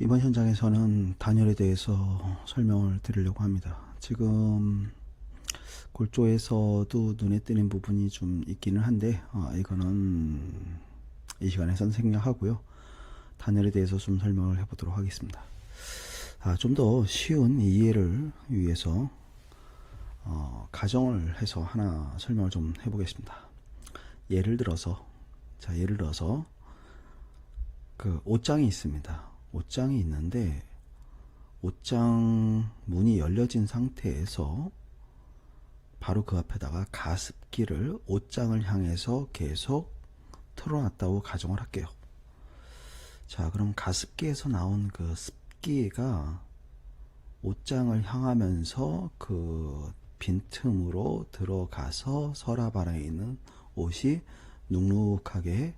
이번 현장에서는 단열에 대해서 설명을 드리려고 합니다. 지금 골조에서도 눈에 띄는 부분이 좀 있기는 한데 이거는 이 시간에선 생략하고요. 단열에 대해서 좀 설명을 해보도록 하겠습니다. 좀 더 쉬운 이해를 위해서 가정을 해서 하나 설명을 좀 해보겠습니다. 예를 들어서 그 옷장이 있습니다. 옷장이 있는데 옷장 문이 열려진 상태에서 바로 그 앞에다가 가습기를 옷장을 향해서 계속 틀어놨다고 가정을 할게요. 자, 그럼 가습기에서 나온 그 습기가 옷장을 향하면서 그 빈틈으로 들어가서 서랍 안에 있는 옷이 눅눅하게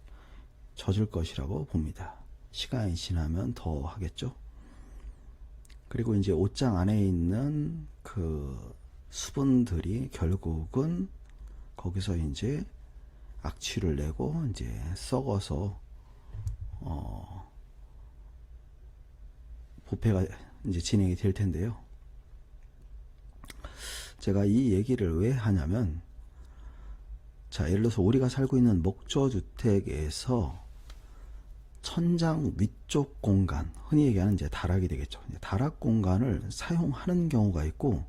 젖을 것이라고 봅니다. 시간이 지나면 더 하겠죠. 그리고 이제 옷장 안에 있는 그 수분들이 결국은 거기서 이제 악취를 내고 이제 썩어서 부패가 이제 진행이 될 텐데요. 제가 이 얘기를 왜 하냐면, 자, 예를 들어서 우리가 살고 있는 목조주택에서 천장 위쪽 공간, 흔히 얘기하는 이제 다락이 되겠죠. 다락 공간을 사용하는 경우가 있고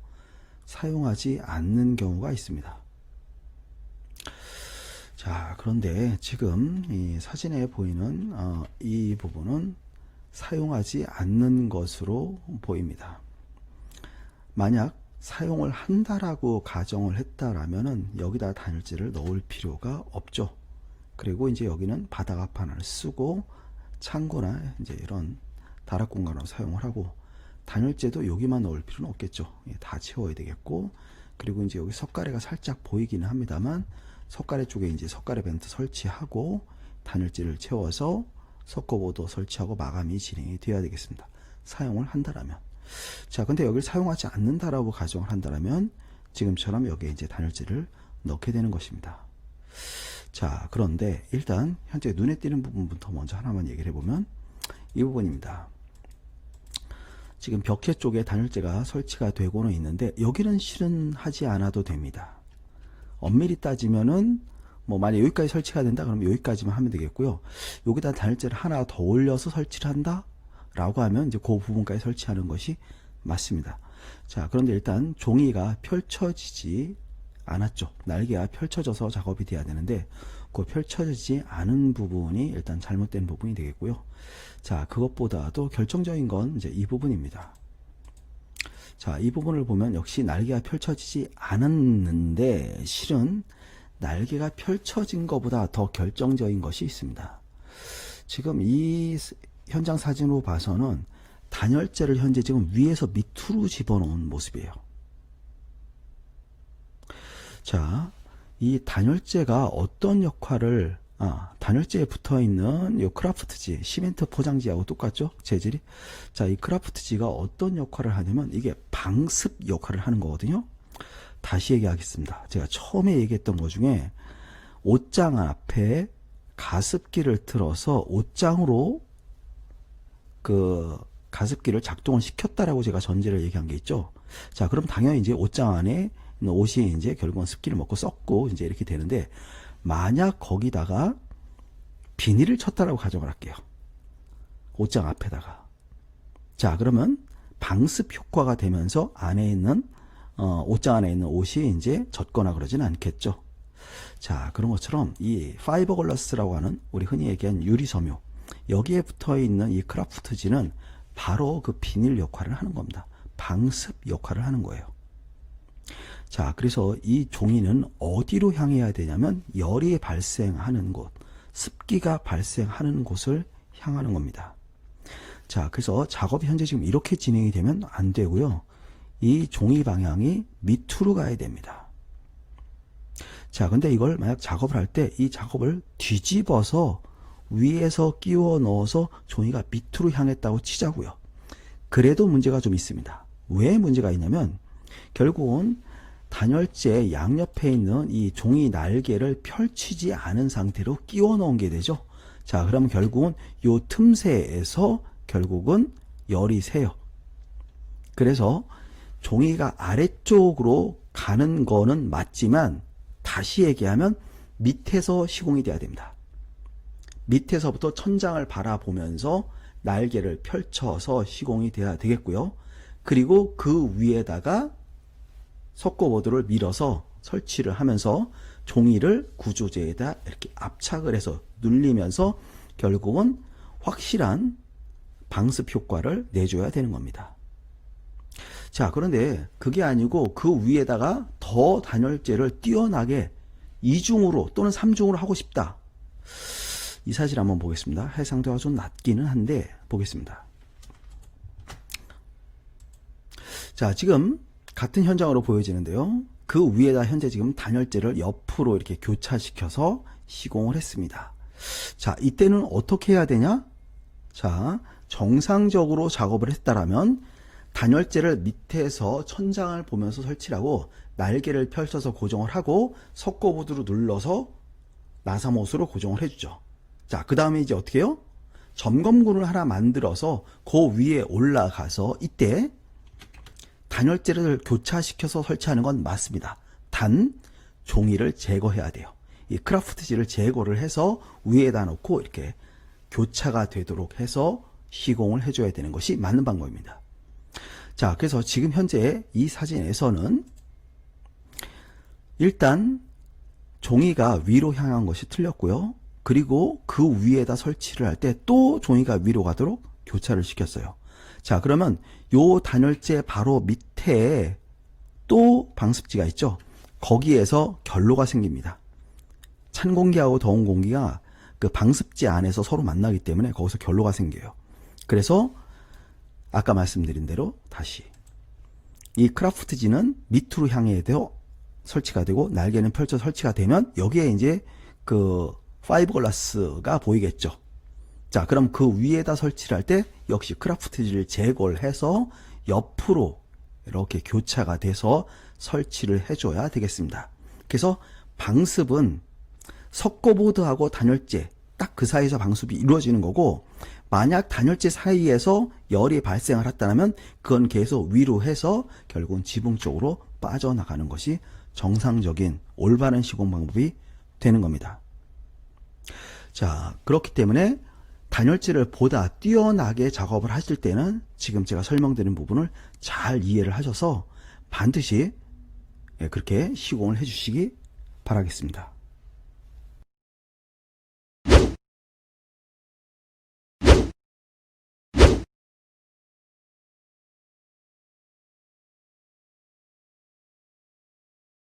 사용하지 않는 경우가 있습니다. 자, 그런데 지금 이 사진에 보이는 이 부분은 사용하지 않는 것으로 보입니다. 만약 사용을 한다라고 가정을 했다라면은 여기다 단열재를 넣을 필요가 없죠. 그리고 이제 여기는 바닥 하나를 쓰고 창고나 이제 이런 다락 공간으로 사용을 하고, 단열재도 여기만 넣을 필요는 없겠죠. 다 채워야 되겠고, 그리고 이제 여기 석가래가 살짝 보이기는 합니다만 석가래 쪽에 이제 석가래 벤트 설치하고 단열재를 채워서 석고보도 설치하고 마감이 진행이 되어야 되겠습니다. 사용을 한다라면. 자, 근데 여기를 사용하지 않는다라고 가정을 한다라면 지금처럼 여기에 이제 단열재를 넣게 되는 것입니다. 자, 그런데 일단 현재 눈에 띄는 부분부터 먼저 하나만 얘기를 해보면 이 부분입니다. 지금 벽체 쪽에 단열재가 설치가 되고는 있는데 여기는 실은 하지 않아도 됩니다. 엄밀히 따지면은 뭐 만약 여기까지 설치가 된다 그러면 여기까지만 하면 되겠고요. 여기다 단열재를 하나 더 올려서 설치를 한다 라고 하면 이제 그 부분까지 설치하는 것이 맞습니다. 자, 그런데 일단 종이가 펼쳐지지 않았죠. 날개가 펼쳐져서 작업이 돼야 되는데 그 펼쳐지지 않은 부분이 일단 잘못된 부분이 되겠고요. 자, 그것보다도 결정적인 건 이제 이 부분입니다. 자, 이 부분을 보면 역시 날개가 펼쳐지지 않았는데 실은 날개가 펼쳐진 것보다 더 결정적인 것이 있습니다. 지금 이 현장 사진으로 봐서는 단열재를 현재 지금 위에서 밑으로 집어넣은 모습이에요. 자, 이 단열재가 어떤 역할을, 단열재에 붙어있는 이 크라프트지, 시멘트 포장지하고 똑같죠? 재질이. 자, 이 크라프트지가 어떤 역할을 하냐면 이게 방습 역할을 하는 거거든요. 다시 얘기하겠습니다. 제가 처음에 얘기했던 것 중에 옷장 앞에 가습기를 틀어서 옷장으로 그 가습기를 작동을 시켰다라고 제가 전제를 얘기한 게 있죠. 자, 그럼 당연히 이제 옷장 안에 있는 옷이 이제 결국은 습기를 먹고 썩고 이제 이렇게 되는데, 만약 거기다가 비닐을 쳤다라고 가정을 할게요. 옷장 앞에다가. 자, 그러면 방습 효과가 되면서 안에 있는 옷장 안에 있는 옷이 이제 젖거나 그러진 않겠죠. 자, 그런 것처럼 이 파이버글라스라고 하는 우리 흔히 얘기한 유리섬유, 여기에 붙어 있는 이 크라프트지는 바로 그 비닐 역할을 하는 겁니다. 방습 역할을 하는 거예요. 자, 그래서 이 종이는 어디로 향해야 되냐면 열이 발생하는 곳, 습기가 발생하는 곳을 향하는 겁니다. 자, 그래서 작업이 현재 지금 이렇게 진행이 되면 안 되고요. 이 종이 방향이 밑으로 가야 됩니다. 자, 근데 이걸 만약 작업을 할 때 이 작업을 뒤집어서 위에서 끼워 넣어서 종이가 밑으로 향했다고 치자고요. 그래도 문제가 좀 있습니다. 왜 문제가 있냐면 결국은 단열재 양옆에 있는 이 종이 날개를 펼치지 않은 상태로 끼워 넣은 게 되죠. 자, 그러면 결국은 요 틈새에서 결국은 열이 새요. 그래서 종이가 아래쪽으로 가는 거는 맞지만 다시 얘기하면 밑에서 시공이 돼야 됩니다. 밑에서부터 천장을 바라보면서 날개를 펼쳐서 시공이 돼야 되겠고요. 그리고 그 위에다가 석고보드를 밀어서 설치를 하면서 종이를 구조재에다 이렇게 압착을 해서 눌리면서 결국은 확실한 방습 효과를 내줘야 되는 겁니다. 자, 그런데 그게 아니고 그 위에다가 더 단열재를 뛰어나게 2중으로 또는 3중으로 하고 싶다. 이 사실 한번 보겠습니다. 해상도가 좀 낮기는 한데 보겠습니다. 자, 지금 같은 현장으로 보여지는데요. 그 위에다 현재 지금 단열재를 옆으로 이렇게 교차시켜서 시공을 했습니다. 자, 이때는 어떻게 해야 되냐? 자, 정상적으로 작업을 했다라면 단열재를 밑에서 천장을 보면서 설치를 하고 날개를 펼쳐서 고정을 하고 석고보드로 눌러서 나사못으로 고정을 해주죠. 자, 그 다음에 이제 어떻게 해요? 점검구를 하나 만들어서 그 위에 올라가서 이때 단열재를 교차시켜서 설치하는 건 맞습니다. 단 종이를 제거해야 돼요. 이 크라프트지를 제거를 해서 위에다 놓고 이렇게 교차가 되도록 해서 시공을 해줘야 되는 것이 맞는 방법입니다. 자, 그래서 지금 현재 이 사진에서는 일단 종이가 위로 향한 것이 틀렸고요. 그리고 그 위에다 설치를 할 때 또 종이가 위로 가도록 교차를 시켰어요. 자, 그러면 요 단열재 바로 밑에 또 방습지가 있죠. 거기에서 결로가 생깁니다. 찬 공기하고 더운 공기가 그 방습지 안에서 서로 만나기 때문에 거기서 결로가 생겨요. 그래서 아까 말씀드린 대로 다시 이 크라프트지는 밑으로 향해 되어 설치가 되고 날개는 펼쳐 설치가 되면 여기에 이제 그 파이버글라스가 보이겠죠. 자, 그럼 그 위에다 설치를 할 때 역시 크라프트지를 제거를 해서 옆으로 이렇게 교차가 돼서 설치를 해줘야 되겠습니다. 그래서 방습은 석고보드하고 단열재 딱 그 사이에서 방습이 이루어지는 거고, 만약 단열재 사이에서 열이 발생을 했다면 그건 계속 위로 해서 결국은 지붕 쪽으로 빠져나가는 것이 정상적인 올바른 시공 방법이 되는 겁니다. 자, 그렇기 때문에 단열재를 보다 뛰어나게 작업을 하실 때는 지금 제가 설명드린 부분을 잘 이해를 하셔서 반드시 그렇게 시공을 해 주시기 바라겠습니다.